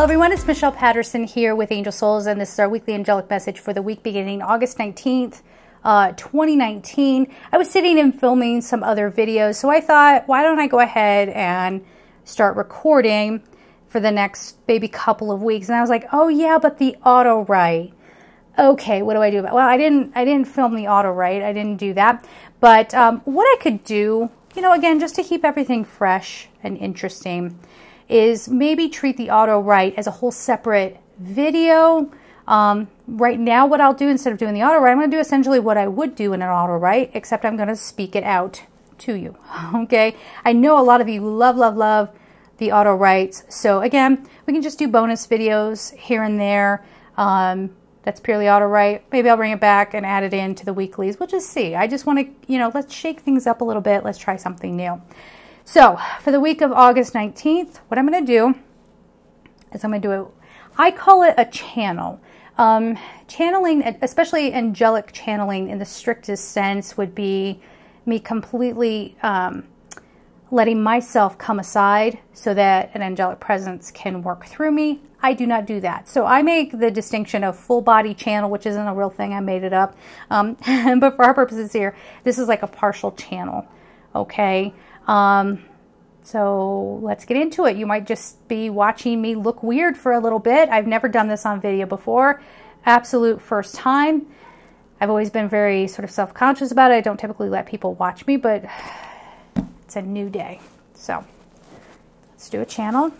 Hello everyone, it's Michelle Patterson here with Angel Souls, and this is our weekly angelic message for the week beginning August 19th, 2019. I was sitting and filming some other videos, so I thought, why don't I go ahead and start recording for the next maybe couple of weeks. And I was like, oh yeah, but the auto write. Okay, what do I do about it? Well, I didn't film the auto write. I didn't do that. But what I could do, you know, again, just to keep everything fresh and interesting, is maybe treat the auto write as a whole separate video. Right now, what I'll do instead of doing the auto write, I'm going to do essentially what I would do in an auto write, except I'm going to speak it out to you. Okay, I know a lot of you love the auto writes, so again, we can just do bonus videos here and there. That's purely auto write. Maybe I'll bring it back and add it into the weeklies. We'll just see. I just want to, you know, let's shake things up a little bit. Let's try something new. So for the week of August 19th, what I'm going to do is I'm going to do I call it a channel. Channeling, especially angelic channeling in the strictest sense, would be me completely letting myself come aside so that an angelic presence can work through me. I do not do that. So I make the distinction of full body channel, which isn't a real thing. I made it up. But for our purposes here, this is like a partial channel. Okay. So let's get into it. You might just be watching me look weird for a little bit. I've never done this on video before. Absolute first time. I've always been very sort of self-conscious about it. I don't typically let people watch me, but it's a new day. So let's do a channel.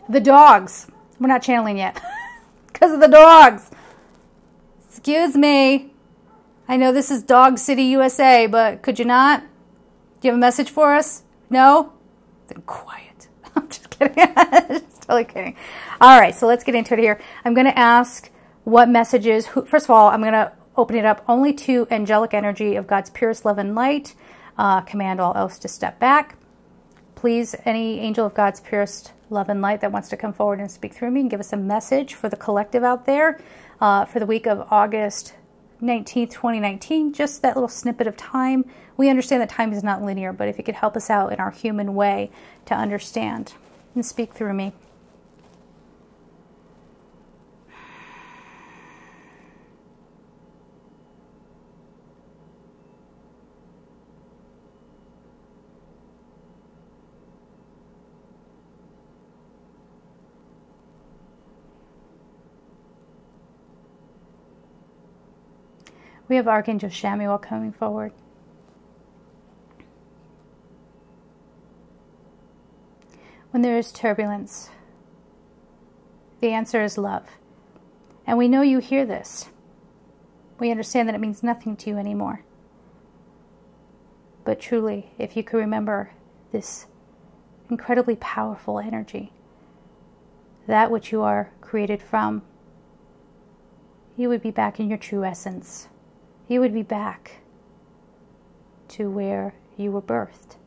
The dogs. We're not channeling yet because of the dogs. Excuse me. I know this is Dog City, USA, but could you not? Do you have a message for us? No? Then quiet. I'm just kidding. Just totally kidding. All right, so let's get into it here. I'm going to ask what messages. First of all, I'm going to open it up only to angelic energy of God's purest love and light. Command all else to step back. Please, any angel of God's purest love and light that wants to come forward and speak through me and give us a message for the collective out there for the week of August 19th, 2019, just that little snippet of time. We understand that time is not linear, but if you could help us out in our human way to understand and speak through me. We have Archangel Samuel coming forward. When there is turbulence, the answer is love. And we know you hear this. We understand that it means nothing to you anymore. But truly, if you could remember this incredibly powerful energy, that which you are created from, you would be back in your true essence. You would be back to where you were birthed.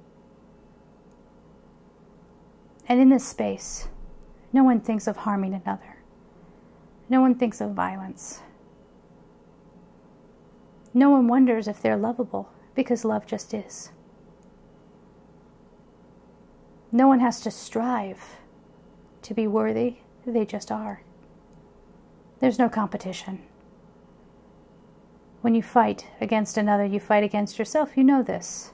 And in this space, no one thinks of harming another. No one thinks of violence. No one wonders if they're lovable, because love just is. No one has to strive to be worthy. They just are. There's no competition. When you fight against another, you fight against yourself. You know this.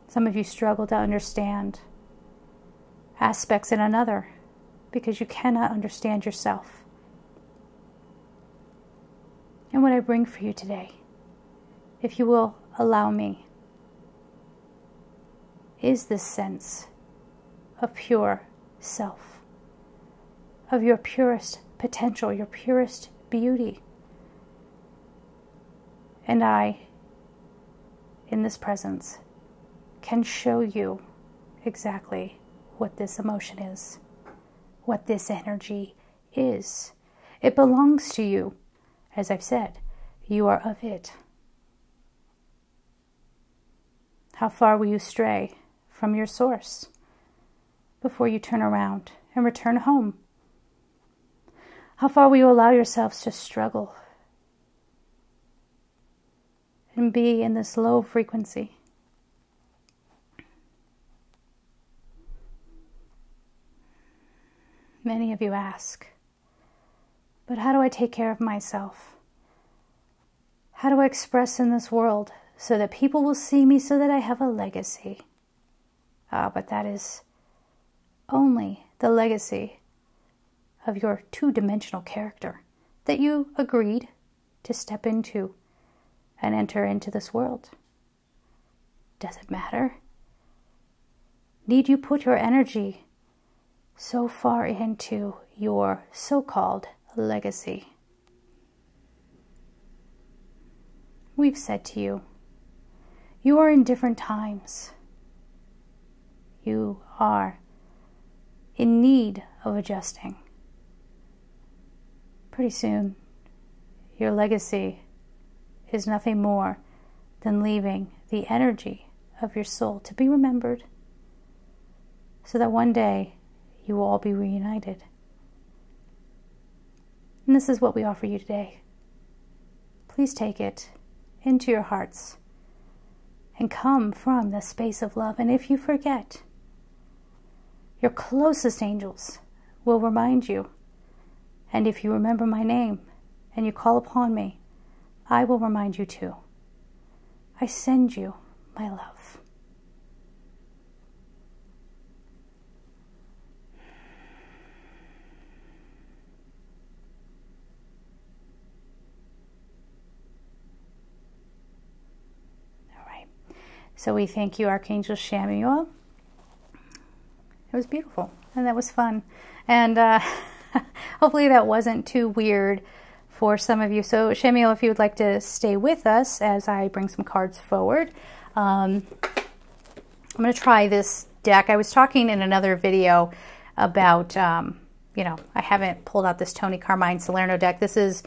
Some of you struggle to understand aspects in another because you cannot understand yourself. And what I bring for you today, if you will allow me, is this sense of pure self, of your purest potential, your purest beauty. And I, in this presence, can show you exactly what this emotion is, what this energy is. It belongs to you. As I've said, you are of it. How far will you stray from your source before you turn around and return home? How far will you allow yourselves to struggle and be in this low frequency. Many of you ask, but how do I take care of myself? How do I express in this world so that people will see me, so that I have a legacy? But that is only the legacy of your two-dimensional character that you agreed to step into and enter into this world. Does it matter? Need you put your energy so far into your so-called legacy? We've said to you, you are in different times. You are in need of adjusting. Pretty soon, your legacy is nothing more than leaving the energy of your soul to be remembered, so that one day you will all be reunited. And this is what we offer you today. Please take it into your hearts and come from the space of love. And if you forget, your closest angels will remind you. And if you remember my name and you call upon me, I will remind you too. I send you my love. All right. So we thank you, Archangel Samuel. It was beautiful, and that was fun. And hopefully that wasn't too weird for some of you. So Samuel, if you would like to stay with us as I bring some cards forward. I'm going to try this deck. I was talking in another video about, you know, I haven't pulled out this Tony Carmine Salerno deck. This is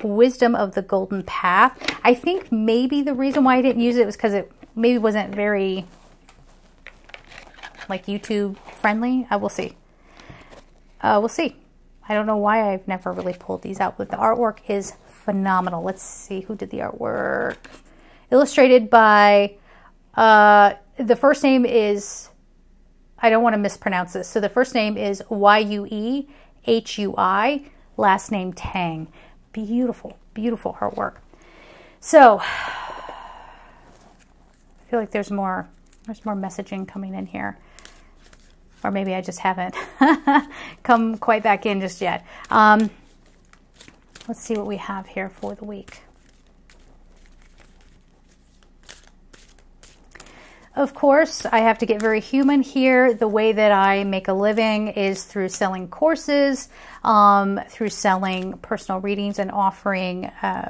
Wisdom of the Golden Path. I think maybe the reason why I didn't use it was because it maybe wasn't very, like, YouTube friendly. We'll see. We'll see. I don't know why I've never really pulled these out, but the artwork is phenomenal. Let's see who did the artwork. Illustrated by, the first name is, I don't want to mispronounce this. So the first name is Yuehui, last name Tang. Beautiful, beautiful artwork. So I feel like there's more messaging coming in here. Or maybe I just haven't come quite back in just yet. Let's see what we have here for the week. Of course, I have to get very human here. The way that I make a living is through selling courses, through selling personal readings and offering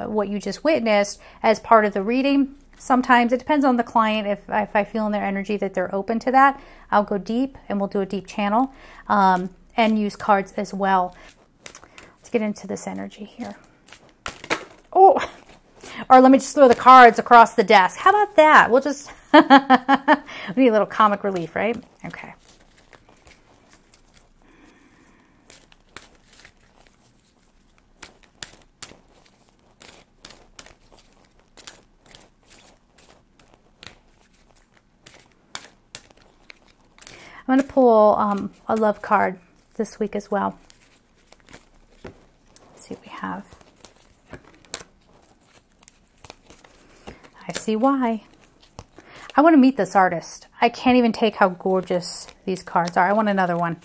what you just witnessed as part of the reading. Sometimes it depends on the client. If I feel in their energy that they're open to that, I'll go deep and we'll do a deep channel and use cards as well. Let's get into this energy here. Oh, or let me just throw the cards across the desk. How about that? We'll just we need a little comic relief, right? Okay. I'm going to pull a love card this week as well. Let's see what we have. I see why. I want to meet this artist. I can't even take how gorgeous these cards are. I want another one.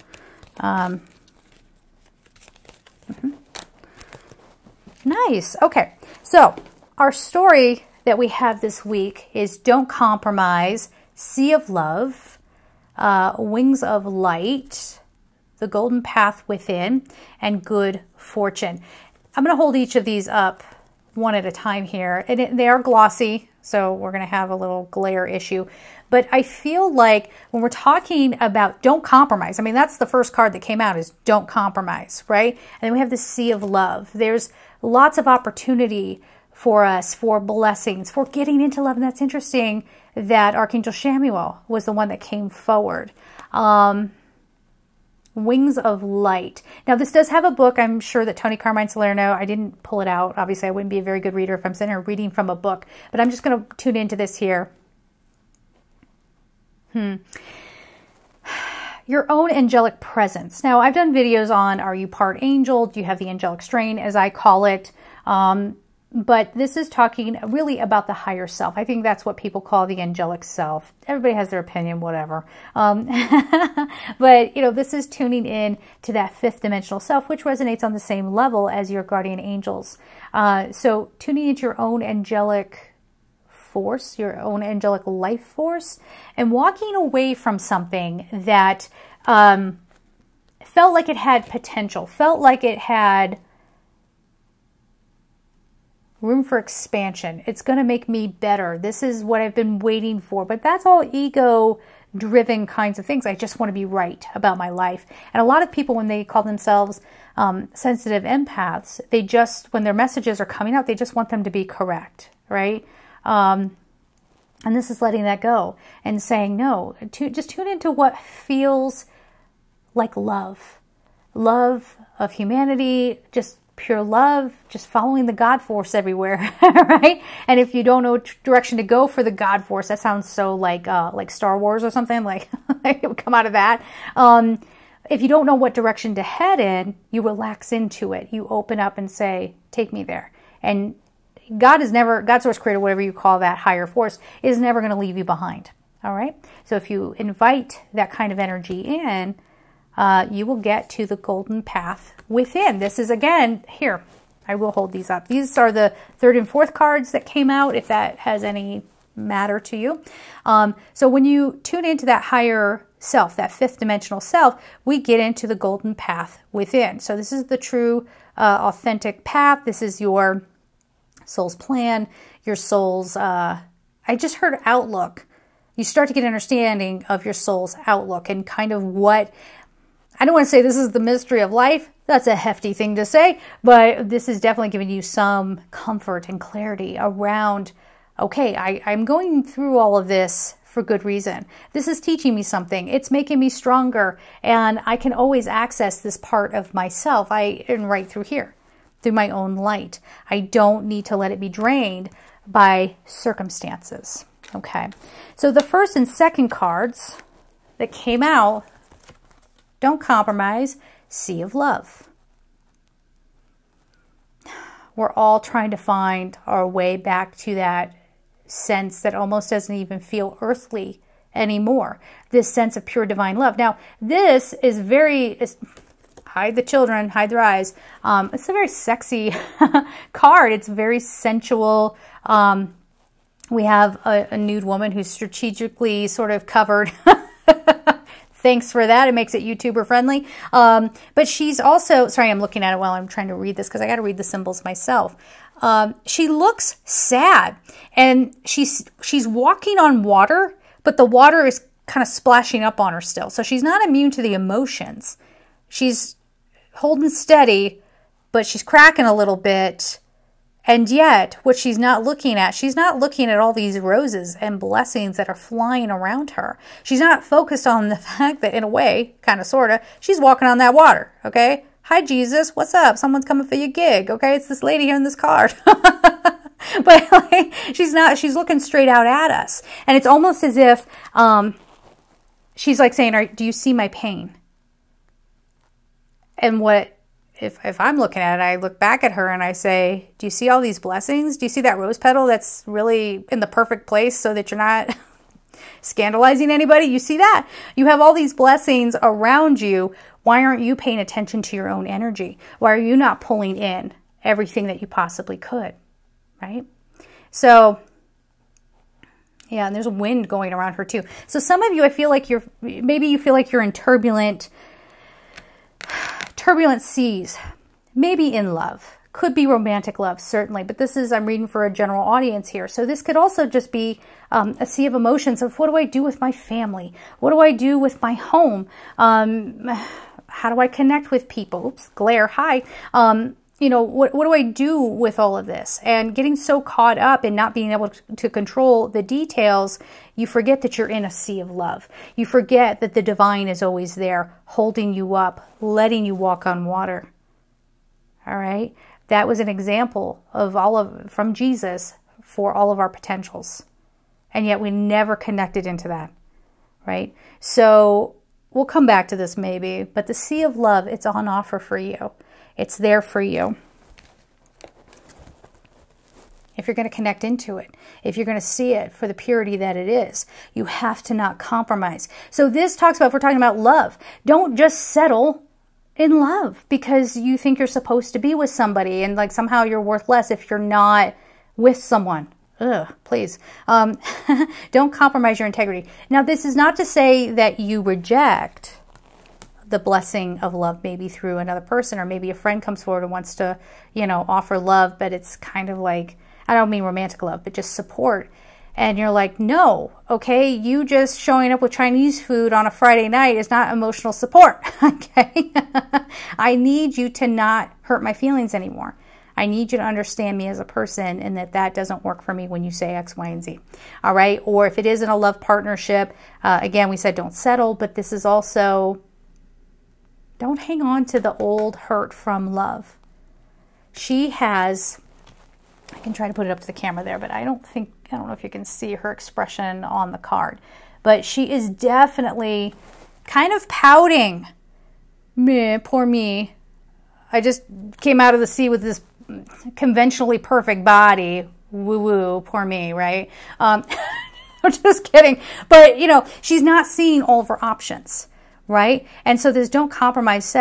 Nice. Okay. So our story that we have this week is Don't Compromise, Sea of Love, Wings of Light, The Golden Path Within, and Good Fortune. I'm going to hold each of these up one at a time here. And they are glossy, so we're going to have a little glare issue. But I feel like when we're talking about don't compromise, I mean, that's the first card that came out is don't compromise, right? And then we have the Sea of Love. There's lots of opportunity for us, for blessings, for getting into love. And that's interesting that Archangel Samuel was the one that came forward. Wings of Light. Now, this does have a book. I'm sure that Tony Carmine Salerno, I didn't pull it out. Obviously, I wouldn't be a very good reader if I'm sitting here reading from a book, but I'm just going to tune into this here. Your own angelic presence. Now, I've done videos on, are you part angel? Do you have the angelic strain, as I call it? But this is talking really about the higher self. I think that's what people call the angelic self. Everybody has their opinion, whatever. But, you know, this is tuning in to that fifth dimensional self, which resonates on the same level as your guardian angels. So tuning into your own angelic force, your own angelic life force, and walking away from something that felt like it had potential, felt like it had room for expansion. It's going to make me better. This is what I've been waiting for. But that's all ego-driven kinds of things. I just want to be right about my life. And a lot of people, when they call themselves sensitive empaths, they just, when their messages are coming out, they just want them to be correct, right? And this is letting that go and saying, no, just tune into what feels like love. Love of humanity, just pure love, just following the God force everywhere, right? And if you don't know which direction to go for the God force, that sounds so like Star Wars or something, like it would come out of that. If you don't know what direction to head in, you relax into it. You open up and say, take me there. And God is never, God, source, creator, whatever you call that higher force, is never going to leave you behind. All right. So if you invite that kind of energy in, you will get to the golden path within. This is, again, here, I will hold these up. These are the third and fourth cards that came out, if that has any matter to you. So when you tune into that higher self, that fifth dimensional self, we get into the golden path within. So this is the true, authentic path. This is your soul's plan, your soul's, I just heard outlook. You start to get an understanding of your soul's outlook and kind of what, I don't want to say this is the mystery of life. That's a hefty thing to say, but this is definitely giving you some comfort and clarity around, okay, I'm going through all of this for good reason. This is teaching me something. It's making me stronger, and I can always access this part of myself. And right through here, through my own light. I don't need to let it be drained by circumstances. Okay, so the first and second cards that came out, don't compromise, Sea of Love. We're all trying to find our way back to that sense that almost doesn't even feel earthly anymore. This sense of pure divine love. Now, this is very, hide the children, hide their eyes. It's a very sexy card. It's very sensual. We have a nude woman who's strategically sort of covered. Thanks for that. It makes it YouTuber friendly. But she's also, sorry, I'm looking at it while I'm trying to read this because I got to read the symbols myself. She looks sad, and she's walking on water, but the water is kind of splashing up on her still. So she's not immune to the emotions. She's holding steady, but she's cracking a little bit. And yet, what she's not looking at all these roses and blessings that are flying around her. She's not focused on the fact that, in a way, kind of, sort of, she's walking on that water, okay? Hi, Jesus, what's up? Someone's coming for your gig, okay? It's this lady here in this card. But like, she's looking straight out at us. And it's almost as if she's like saying, do you see my pain? And what, if I'm looking at it, I look back at her and I say, do you see all these blessings? Do you see that rose petal that's really in the perfect place so that you're not scandalizing anybody? You see that? You have all these blessings around you. Why aren't you paying attention to your own energy? Why are you not pulling in everything that you possibly could, right? So, yeah, and there's wind going around her too. So some of you, I feel like maybe you feel like you're in turbulent seas, maybe in love, could be romantic love, certainly, but this is, I'm reading for a general audience here. So this could also just be a sea of emotions of, what do I do with my family? What do I do with my home? How do I connect with people? Oops, glare, hi. you know, what do I do with all of this? And getting so caught up in not being able to control the details, you forget that you're in a sea of love. You forget that the divine is always there, holding you up, letting you walk on water. All right? That was an example of from Jesus for all of our potentials. And yet we never connected into that, right? So we'll come back to this maybe, but the sea of love, it's on offer for you. It's there for you. If you're going to connect into it, if you're going to see it for the purity that it is, you have to not compromise. So this talks about, if we're talking about love, don't just settle in love because you think you're supposed to be with somebody and like somehow you're worth less if you're not with someone. Ugh, please. Don't compromise your integrity. Now, this is not to say that you reject the blessing of love, maybe through another person, or maybe a friend comes forward and wants to, you know, offer love, but it's kind of like, I don't mean romantic love, but just support. And you're like, no, okay, you just showing up with Chinese food on a Friday night is not emotional support, okay? I need you to not hurt my feelings anymore. I need you to understand me as a person and that doesn't work for me when you say X, Y, and Z. All right? Or if it is in a love partnership, again, we said don't settle, but this is also, don't hang on to the old hurt from love. She has, I can try to put it up to the camera there, but I don't know if you can see her expression on the card. But she is definitely kind of pouting. Meh, poor me. I just came out of the sea with this conventionally perfect body. Woo-woo, poor me, right? I'm just kidding. But, you know, she's not seeing all of her options. Right? And so this don't compromise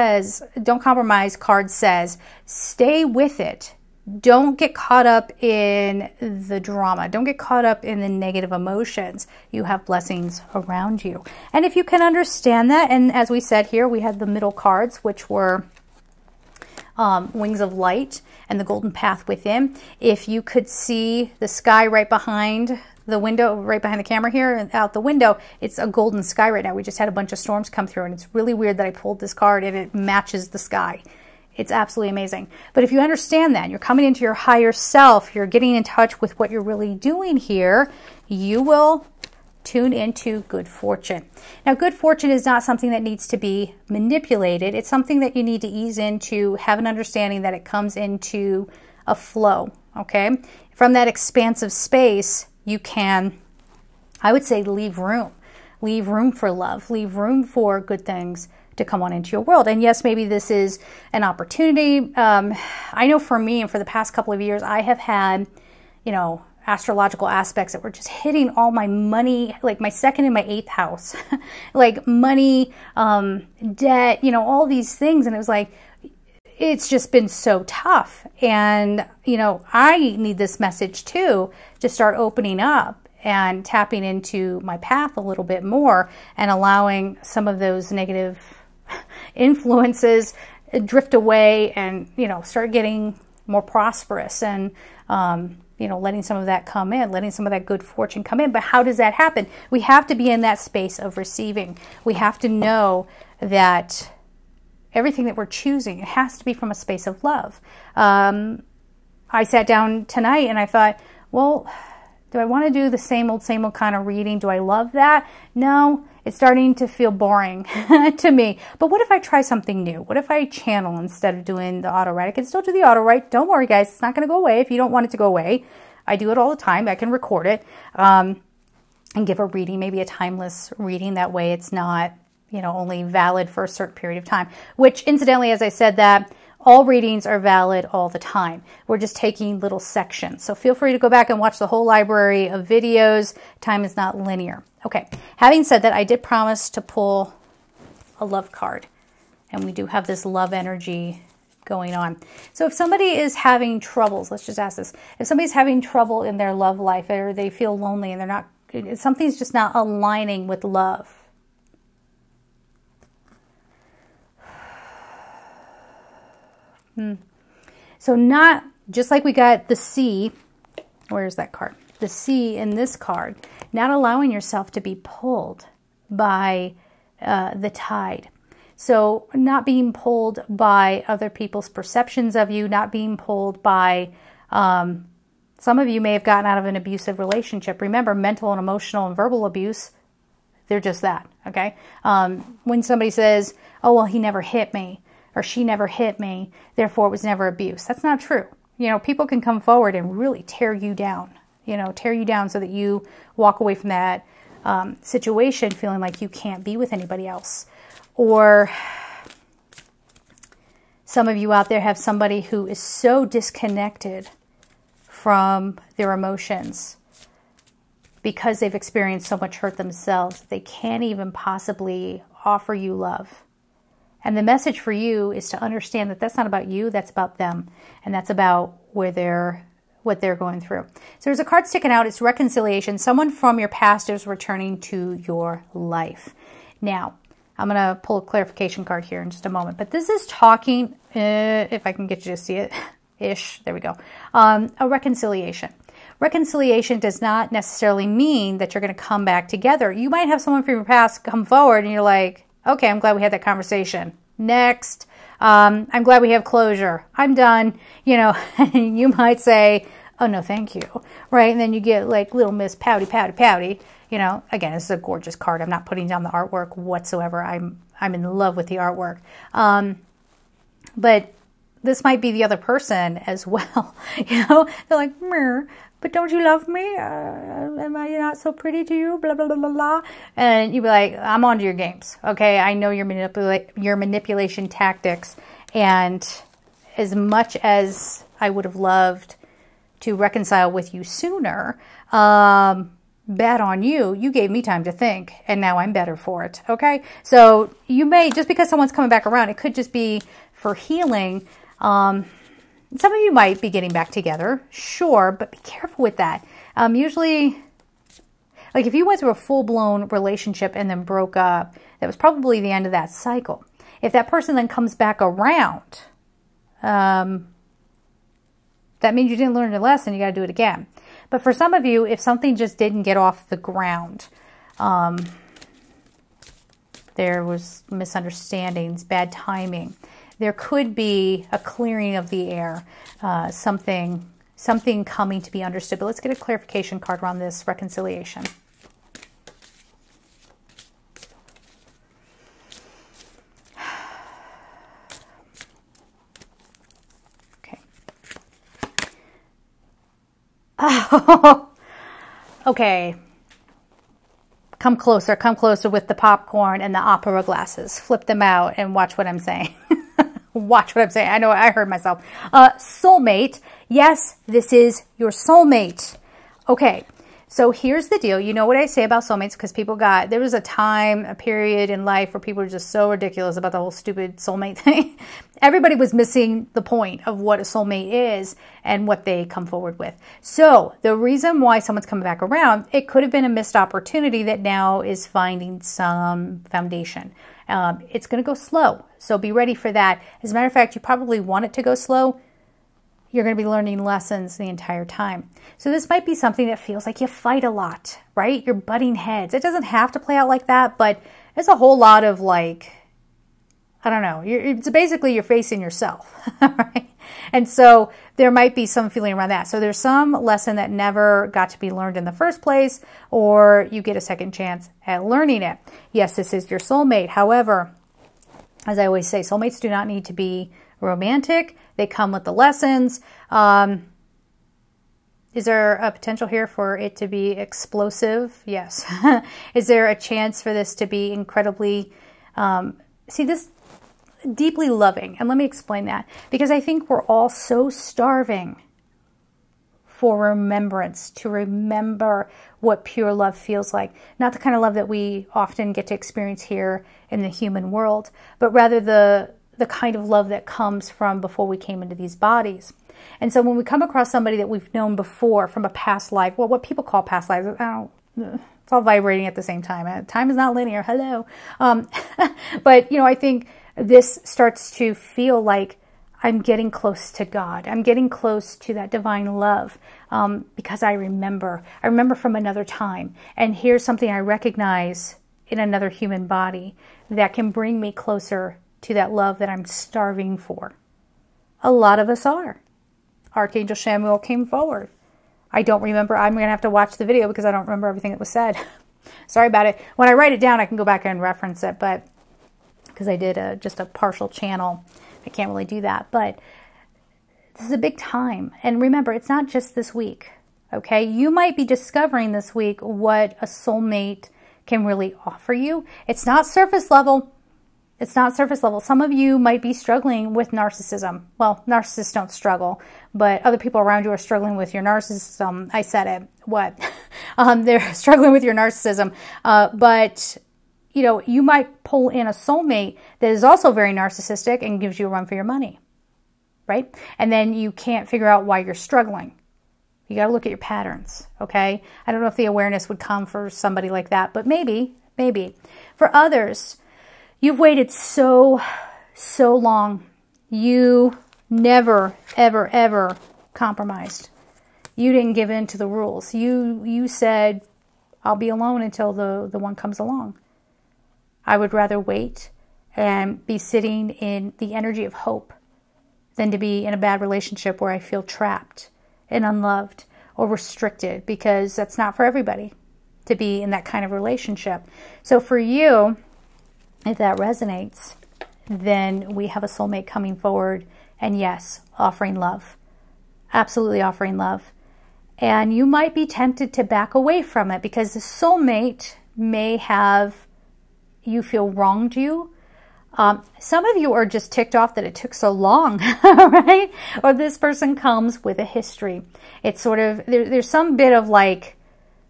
card says, stay with it. Don't get caught up in the drama. Don't get caught up in the negative emotions. You have blessings around you. And if you can understand that, and as we said here, we had the middle cards, which were wings of light and the golden path within. If you could see the sky right behind the window, right behind the camera here and out the window, it's a golden sky right now. We just had a bunch of storms come through and it's really weird that I pulled this card and it matches the sky. It's absolutely amazing. But if you understand that, you're coming into your higher self, you're getting in touch with what you're really doing here, you will tune into good fortune. Now, good fortune is not something that needs to be manipulated. It's something that you need to ease into, have an understanding that it comes into a flow, okay? From that expansive space, you can, I would say, leave room. Leave room for love. Leave room for good things to come on into your world. And yes, maybe this is an opportunity. I know for me and for the past couple of years, I have had, you know, astrological aspects that were just hitting all my money, like my second and my eighth house, like money, debt, you know, all these things. And it was like, it's just been so tough. And, you know, I need this message too, to start opening up and tapping into my path a little bit more and allowing some of those negative influences drift away and, you know, start getting more prosperous and, you know, letting some of that come in, letting some of that good fortune come in. But how does that happen? We have to be in that space of receiving. We have to know that everything that we're choosing, it has to be from a space of love. I sat down tonight and I thought, well, do I want to do the same old kind of reading? Do I love that? No, it's starting to feel boring to me. But what if I try something new? What if I channel instead of doing the auto write? I can still do the auto write. Don't worry, guys. It's not going to go away if you don't want it to go away. I do it all the time. I can record it and give a reading, maybe a timeless reading. That way it's not, you know, only valid for a certain period of time. Which, incidentally, as I said that, all readings are valid all the time. We're just taking little sections. So feel free to go back and watch the whole library of videos. Time is not linear. Okay, having said that, I did promise to pull a love card. And we do have this love energy going on. So if somebody is having troubles, let's just ask this. If somebody's having trouble in their love life or they feel lonely and they're not, something's just not aligning with love. So not, just like we got the sea, where's that card? The sea in this card, not allowing yourself to be pulled by the tide. So not being pulled by other people's perceptions of you, not being pulled by, some of you may have gotten out of an abusive relationship. Remember, mental and emotional and verbal abuse, they're just that, okay? When somebody says, oh, well, he never hit me, or she never hit me, therefore it was never abuse. That's not true. You know, people can come forward and really tear you down, you know, tear you down so that you walk away from that situation feeling like you can't be with anybody else. Or some of you out there have somebody who is so disconnected from their emotions because they've experienced so much hurt themselves, they can't even possibly offer you love. And the message for you is to understand that that's not about you, that's about them. And that's about what they're going through. So there's a card sticking out, it's reconciliation. Someone from your past is returning to your life. Now, I'm going to pull a clarification card here in just a moment. But this is talking, if I can get you to see it, ish, there we go, a reconciliation. Reconciliation does not necessarily mean that you're going to come back together. You might have someone from your past come forward and you're like, okay, I'm glad we had that conversation. Next, I'm glad we have closure. I'm done. You know, you might say, oh, no, thank you. Right? And then you get like little Miss Pouty, Pouty, Pouty. You know, again, this is a gorgeous card. I'm not putting down the artwork whatsoever. I'm in love with the artwork. But this might be the other person as well. You know, they're like, meh, but don't you love me? Am I not so pretty to you? Blah, blah, blah, blah, blah. And you'd be like, I'm on to your games. Okay, I know your manipulation tactics. And as much as I would have loved to reconcile with you sooner, bad on you. You gave me time to think, and now I'm better for it. Okay, so you may, just because someone's coming back around, it could just be for healing. Some of you might be getting back together, sure, but be careful with that. Usually, like if you went through a full-blown relationship and then broke up, that was probably the end of that cycle. If that person then comes back around, that means you didn't learn your lesson, you got to do it again. But for some of you, if something just didn't get off the ground, there was misunderstandings, bad timing, there could be a clearing of the air, something coming to be understood. But let's get a clarification card around this reconciliation. Okay. Oh, okay. Come closer with the popcorn and the opera glasses. Flip them out and watch what I'm saying. Watch what I'm saying. I know I heard myself. Soulmate. Yes, this is your soulmate. Okay, so here's the deal. You know what I say about soulmates because there was a period in life where people were just so ridiculous about the whole stupid soulmate thing. Everybody was missing the point of what a soulmate is and what they come forward with. So the reason why someone's coming back around, it could have been a missed opportunity that now is finding some foundation. It's going to go slow, so be ready for that. As a matter of fact, you probably want it to go slow. You're going to be learning lessons the entire time. So this might be something that feels like you fight a lot, right? You're butting heads. It doesn't have to play out like that, but it's a whole lot of like, I don't know. It's basically you're facing yourself, right? And so there might be some feeling around that. So there's some lesson that never got to be learned in the first place, or you get a second chance at learning it. Yes, this is your soulmate. However, as I always say, soulmates do not need to be romantic. They come with the lessons. Is there a potential here for it to be explosive? Yes. Is there a chance for this to be incredibly, deeply loving? And let me explain that. Because I think we're all so starving for remembrance, to remember what pure love feels like. Not the kind of love that we often get to experience here in the human world, but rather the kind of love that comes from before we came into these bodies. And so when we come across somebody that we've known before from a past life, well, what people call past lives, it's all vibrating at the same time. Time is not linear. Hello. But, you know, I think this starts to feel like I'm getting close to God. I'm getting close to that divine love because I remember from another time. And here's something I recognize in another human body that can bring me closer to that love that I'm starving for. A lot of us are. Archangel Samuel came forward. I don't remember. I'm going to have to watch the video because I don't remember everything that was said. Sorry about it. When I write it down, I can go back and reference it, but because I did just a partial channel, I can't really do that. But this is a big time. And remember, it's not just this week, okay? You might be discovering this week what a soulmate can really offer you. It's not surface level. It's not surface level. Some of you might be struggling with narcissism. Well, narcissists don't struggle, but other people around you are struggling with your narcissism. I said it. What? They're struggling with your narcissism. But, you know, you might pull in a soulmate that is also very narcissistic and gives you a run for your money, right? And then you can't figure out why you're struggling. You got to look at your patterns, okay? I don't know if the awareness would come for somebody like that, but maybe. For others, you've waited so long. You never, ever, ever compromised. You didn't give in to the rules. You said, I'll be alone until the one comes along. I would rather wait and be sitting in the energy of hope than to be in a bad relationship where I feel trapped and unloved or restricted, because that's not for everybody to be in that kind of relationship. So for you, if that resonates, then we have a soulmate coming forward and yes, offering love. Absolutely offering love. And you might be tempted to back away from it because the soulmate may have you feel wronged you. Some of you are just ticked off that it took so long, right? Or this person comes with a history. It's sort of, there's some bit of like,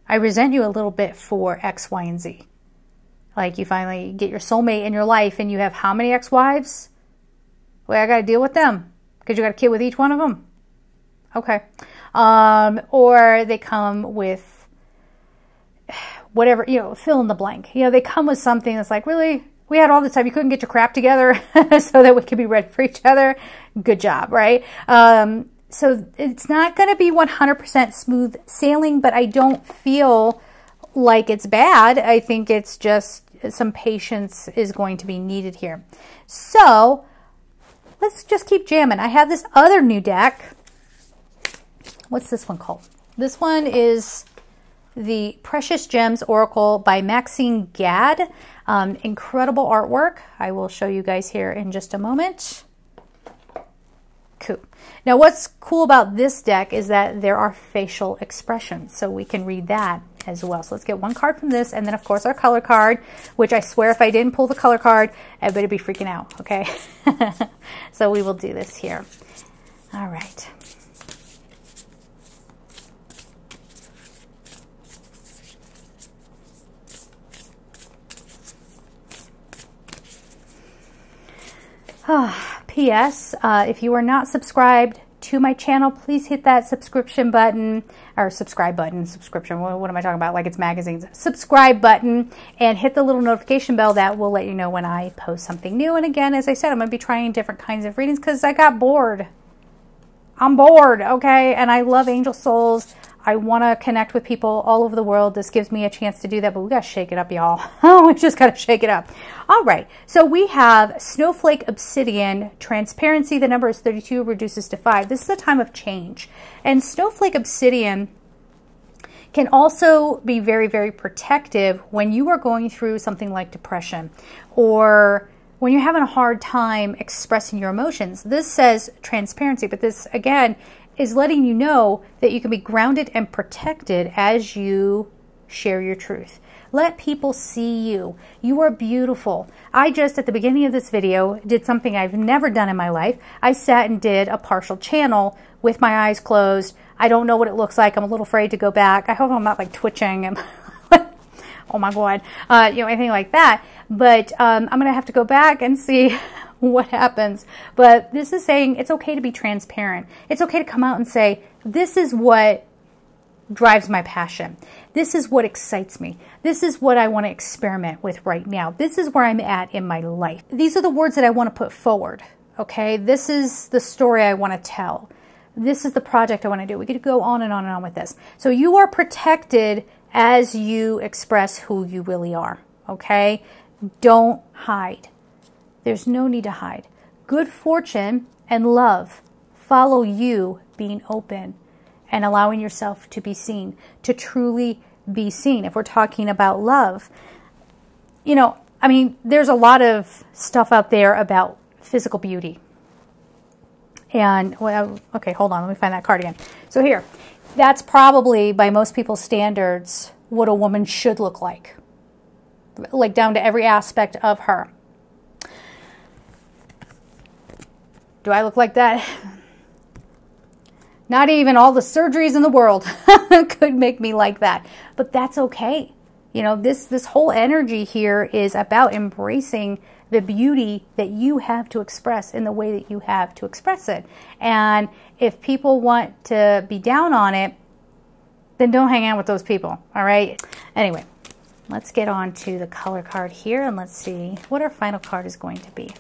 I resent you a little bit for X, Y, and Z. Like you finally get your soulmate in your life and you have how many ex-wives? Well, I got to deal with them because you got a kid with each one of them. Okay. Or they come with whatever, you know, fill in the blank. You know, they come with something that's like, really? We had all this time. You couldn't get your crap together so that we could be ready for each other. Good job, right? So it's not going to be 100% smooth sailing, but I don't feel like it's bad. I think it's just some patience is going to be needed here. So let's just keep jamming. I have this other new deck. What's this one called? This one is the Precious Gems Oracle by Maxine Gadd. Incredible artwork. I will show you guys here in just a moment. Cool. Now what's cool about this deck is that there are facial expressions, so we can read that as well. So let's get one card from this, and then of course our color card, which I swear if I didn't pull the color card, everybody would be freaking out, okay? So we will do this here. All right. P.S. If you are not subscribed to my channel, please hit that subscription button, or subscribe button, subscription, what am I talking about? Like it's magazines. Subscribe button, and hit the little notification bell that will let you know when I post something new. And again, as I said, I'm going to be trying different kinds of readings because I got bored. I'm bored, okay? And I love angel souls. I want to connect with people all over the world. This gives me a chance to do that, but we got to shake it up, y'all. We just got to shake it up. All right, so we have Snowflake Obsidian, Transparency. The number is 32, reduces to 5. This is a time of change. And Snowflake Obsidian can also be very, very protective when you are going through something like depression or when you're having a hard time expressing your emotions. This says transparency, but this, again, is letting you know that you can be grounded and protected as you share your truth. Let people see you. You are beautiful. I just, at the beginning of this video, did something I've never done in my life. I sat and did a partial channel with my eyes closed. I don't know what it looks like. I'm a little afraid to go back. I hope I'm not like twitching and oh my God, you know, anything like that. But I'm going to have to go back and see what happens. But this is saying it's okay to be transparent. It's okay to come out and say, this is what drives my passion. This is what excites me. This is what I want to experiment with right now. This is where I'm at in my life. These are the words that I want to put forward. Okay, this is the story I want to tell. This is the project I want to do. We could go on and on with this. So you are protected as you express who you really are. okay? Don't hide. There's no need to hide. Good fortune and love follow you being open and allowing yourself to be seen, to truly be seen. If we're talking about love, you know, I mean, there's a lot of stuff out there about physical beauty. And, well, okay, hold on, let me find that card again. So here, that's probably, by most people's standards, what a woman should look like down to every aspect of her. Do I look like that? Not even all the surgeries in the world could make me like that. But that's okay. You know, this whole energy here is about embracing the beauty that you have to express in the way that you have to express it. And if people want to be down on it, then don't hang out with those people, all right? Anyway, let's get on to the color card here, and let's see what our final card is going to be.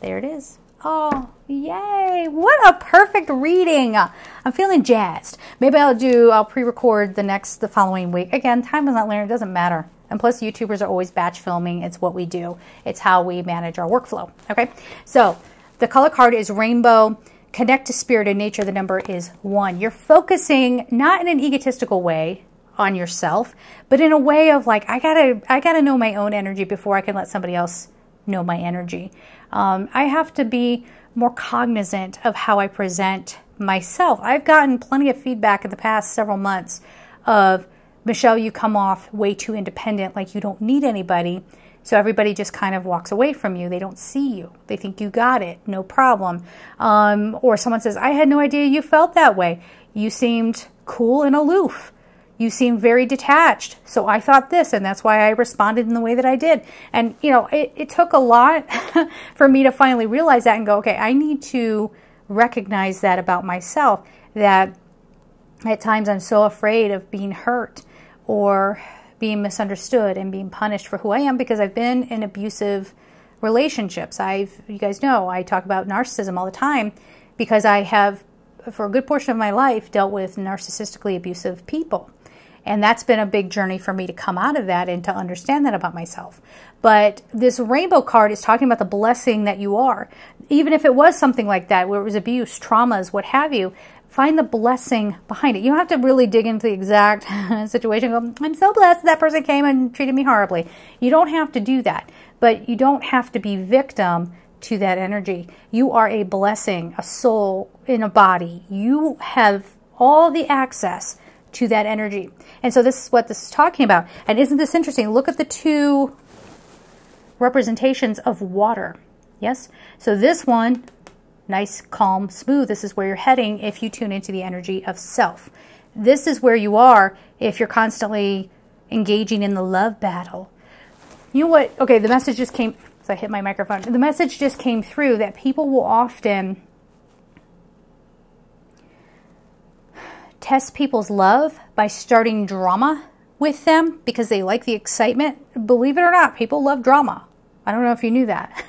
There it is. Oh, yay. What a perfect reading. I'm feeling jazzed. Maybe I'll pre-record the following week. Again, time is not linear. It doesn't matter. And plus, YouTubers are always batch filming. It's what we do. It's how we manage our workflow. Okay? So, the color card is rainbow. Connect to spirit and nature. The number is 1. You're focusing not in an egotistical way on yourself, but in a way of like, I gotta know my own energy before I can let somebody else know my energy. I have to be more cognizant of how I present myself. I've gotten plenty of feedback in the past several months of, Michelle, you come off way too independent, like you don't need anybody. So everybody just kind of walks away from you. They don't see you. They think you got it, no problem. Or someone says, I had no idea you felt that way. You seemed cool and aloof. You seem very detached. So I thought this, and that's why I responded in the way that I did. And, you know, it took a lot for me to finally realize that and go, okay, I need to recognize that about myself, that at times I'm so afraid of being hurt or being misunderstood and being punished for who I am because I've been in abusive relationships. You guys know, I talk about narcissism all the time because I have, for a good portion of my life, dealt with narcissistically abusive people. And that's been a big journey for me to come out of that and to understand that about myself. But this rainbow card is talking about the blessing that you are. Even if it was something like that, where it was abuse, traumas, what have you, find the blessing behind it. You don't have to really dig into the exact situation and go, I'm so blessed that person came and treated me horribly. You don't have to do that. But you don't have to be victim to that energy. You are a blessing, a soul in a body. You have all the access to that energy. And so this is what this is talking about. And isn't this interesting? Look at the two representations of water. Yes? So this one, nice, calm, smooth. This is where you're heading if you tune into the energy of self. This is where you are if you're constantly engaging in the love battle. You know what? Okay, the message just came, so I hit my microphone. The message just came through that people will often test people's love by starting drama with them because they like the excitement. Believe it or not, people love drama. I don't know if you knew that.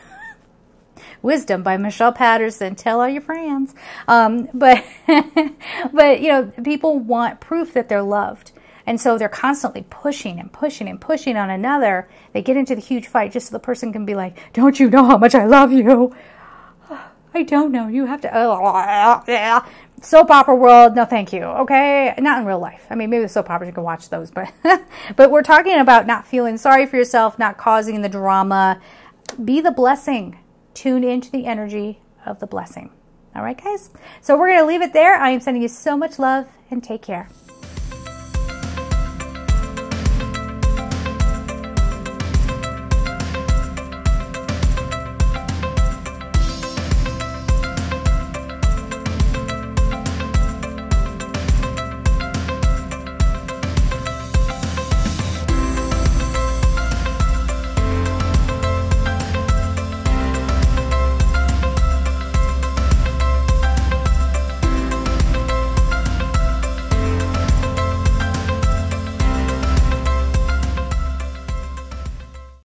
Wisdom by Michelle Patterson. Tell all your friends. But you know, people want proof that they're loved. And so they're constantly pushing and pushing and pushing on another. They get into the huge fight just so the person can be like, don't you know how much I love you? I don't know. You have to... Soap opera world, no thank you, okay? Not in real life. I mean, maybe the soap operas, you can watch those, but but we're talking about not feeling sorry for yourself, not causing the drama. Be the blessing. Tune into the energy of the blessing. All right, guys? So we're going to leave it there. I am sending you so much love, and take care.